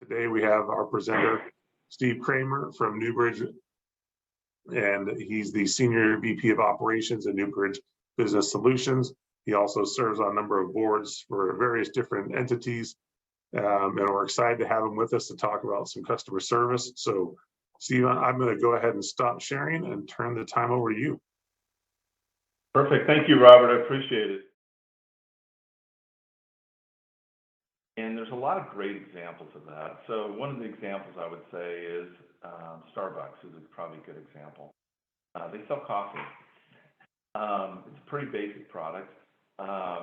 Today we have our presenter, Steve Cramer from Newbridge, and he's the Senior VP of Operations at Newbridge Business Solutions. He also serves on a number of boards for various different entities, and we're excited to have him with us to talk about some customer service. So, Steve, I'm going to go ahead and stop sharing and turn the time over to you. Perfect. Thank you, Robert. I appreciate it. And there's a lot of great examples of that. So one of the examples I would say is Starbucks is probably a good example. They sell coffee. It's a pretty basic product.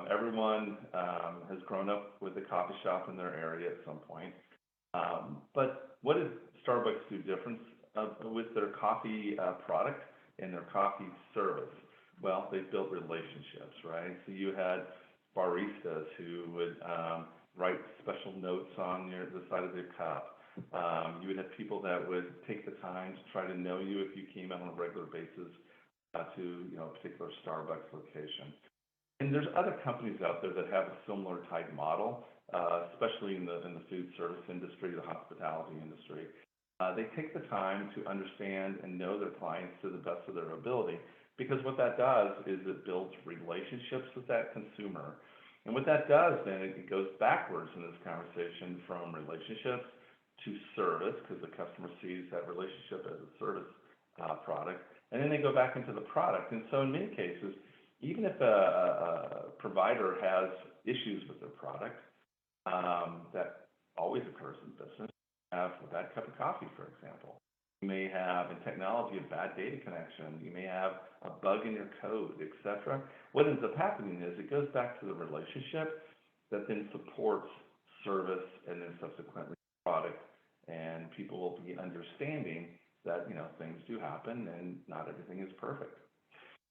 Everyone has grown up with a coffee shop in their area at some point. But what does Starbucks do different with their coffee product and their coffee service? Well, they've built relationships, right? So you had baristas who would write special notes on the side of their cup. You would have people that would take the time to try to know you if you came out on a regular basis to a particular Starbucks location. And there's other companies out there that have a similar type model, especially in the food service industry, the hospitality industry. They take the time to understand and know their clients to the best of their ability, because what that does is it builds relationships with that consumer. And what that does then, it goes backwards in this conversation from relationships to service, because the customer sees that relationship as a service product, and then they go back into the product. And so in many cases, even if a provider has issues with their product, that always occurs in business. Have a bad cup of coffee, for example. You may have, in technology, a bad data connection. You may have a bug in your code, etc. What ends up happening is it goes back to the relationship that then supports service and then subsequently product. And people will be understanding that things do happen and not everything is perfect.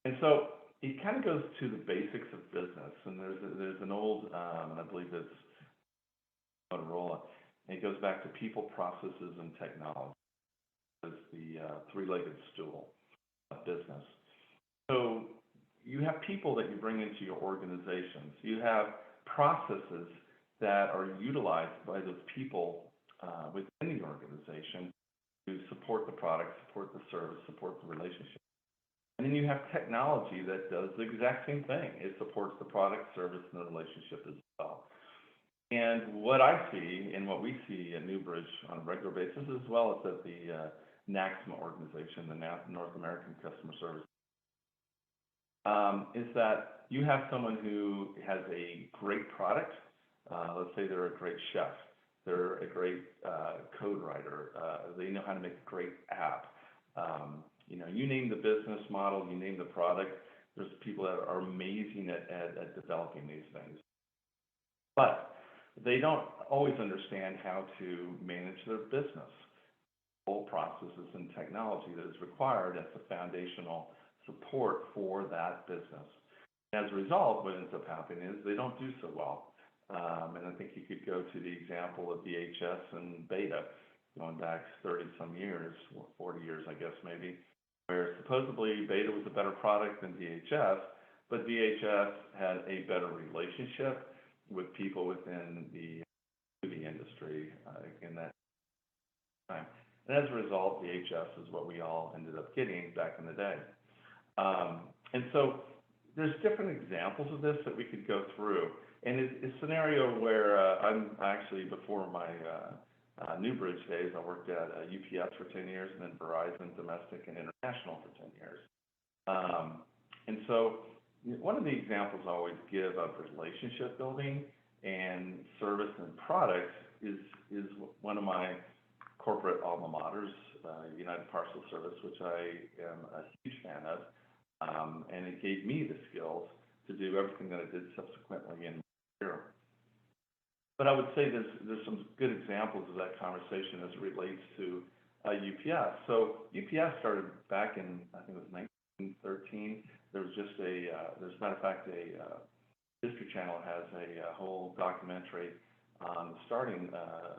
And so it kind of goes to the basics of business. And there's an old, and I believe it's Motorola, and it goes back to people, processes, and technology as the three-legged stool of business. So you have people that you bring into your organizations. You have processes that are utilized by those people within the organization to support the product, support the service, support the relationship. And then you have technology that does the exact same thing. It supports the product, service, and the relationship as well. And what I see and what we see at Newbridge on a regular basis, as well as at the NACSMA organization, the North American Customer Service, is that you have someone who has a great product. Let's say they're a great chef. They're a great code writer. They know how to make a great app. You name the business model, you name the product. There's people that are amazing at developing these things. But they don't always understand how to manage their business, whole processes and technology that is required as the foundational support for that business. As a result, what ends up happening is they don't do so well. And I think you could go to the example of VHS and Beta, going back 30-some years, 40 years, I guess, maybe, where supposedly Beta was a better product than VHS, but VHS had a better relationship with people within the movie industry in that time. And as a result, VHS is what we all ended up getting back in the day. And so there's different examples of this that we could go through. And it's a scenario where I'm actually, before my Newbridge days, I worked at UPS for 10 years and then Verizon Domestic and International for 10 years. And so one of the examples I always give of relationship building and service and products is one of my corporate alma maters, United Parcel Service, which I am a huge fan of. And it gave me the skills to do everything that I did subsequently in my career. But I would say there's some good examples of that conversation as it relates to UPS. So UPS started back in, I think it was 1913. There was just there's a matter of fact, History Channel has a whole documentary on the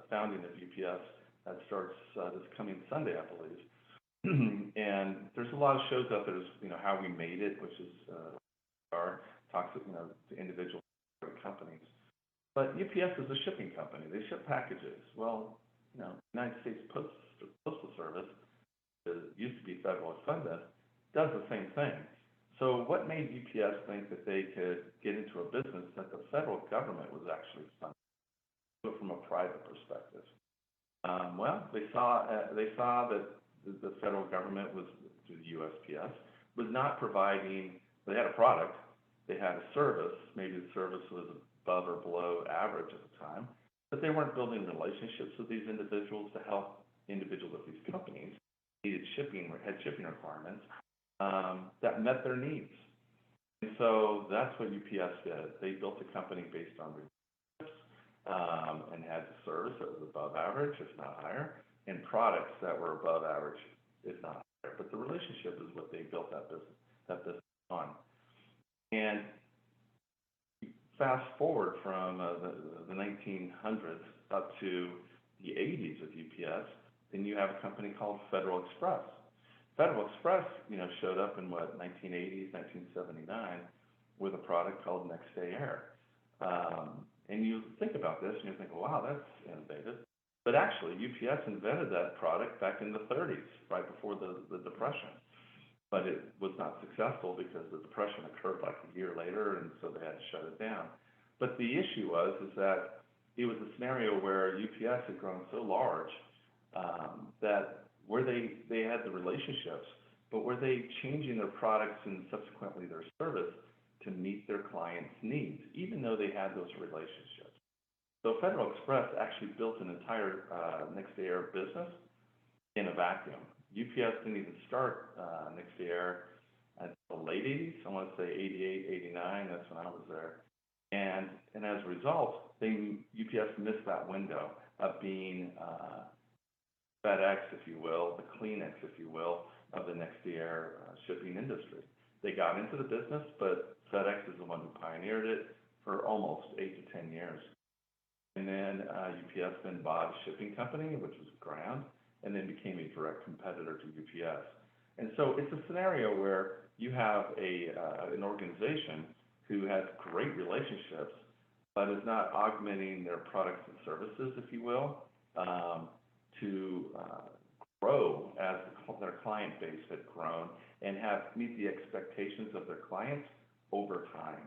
founding of UPS that starts this coming Sunday, I believe. And there's a lot of shows out there, how we made it, which is talks to individual companies. But UPS is a shipping company. They ship packages. Well, United States Postal Service, that used to be federally funded, does the same thing. So what made UPS think that they could get into a business that the federal government was actually funding, but from a private perspective? Well, they saw that the federal government was, through the USPS, was not providing. They had a product, they had a service. Maybe the service was above or below average at the time, but they weren't building relationships with these individuals to help individuals at these companies had shipping requirements that met their needs. And so that's what UPS did. They built a company based on relationships and had the service that was above average, if not higher, and products that were above average, if not higher. But the relationship is what they built that business on. And fast forward from the 1900s up to the 80s of UPS, then you have a company called Federal Express. Federal Express, showed up in 1980s, 1979, with a product called Next Day Air. And you think about this, and you think, wow, that's innovative. But actually, UPS invented that product back in the 30s, right before the Depression. But it was not successful because the Depression occurred like a year later, and so they had to shut it down. But the issue is that it was a scenario where UPS had grown so large that where they had the relationships, but were they changing their products and subsequently their service to meet their clients' needs, even though they had those relationships? So Federal Express actually built an entire Next Day Air business in a vacuum. UPS didn't even start Next Day Air until the late 80s. I want to say 88, 89, that's when I was there. And as a result, UPS missed that window of being FedEx, if you will, the Kleenex, if you will, of the Next Day Air shipping industry. They got into the business, but FedEx is the one who pioneered it for almost 8 to 10 years. And then UPS then bought a shipping company, which was Ground, and then became a direct competitor to UPS. And so it's a scenario where you have an organization who has great relationships, but is not augmenting their products and services, if you will, to grow as their client base had grown and meet the expectations of their clients over time.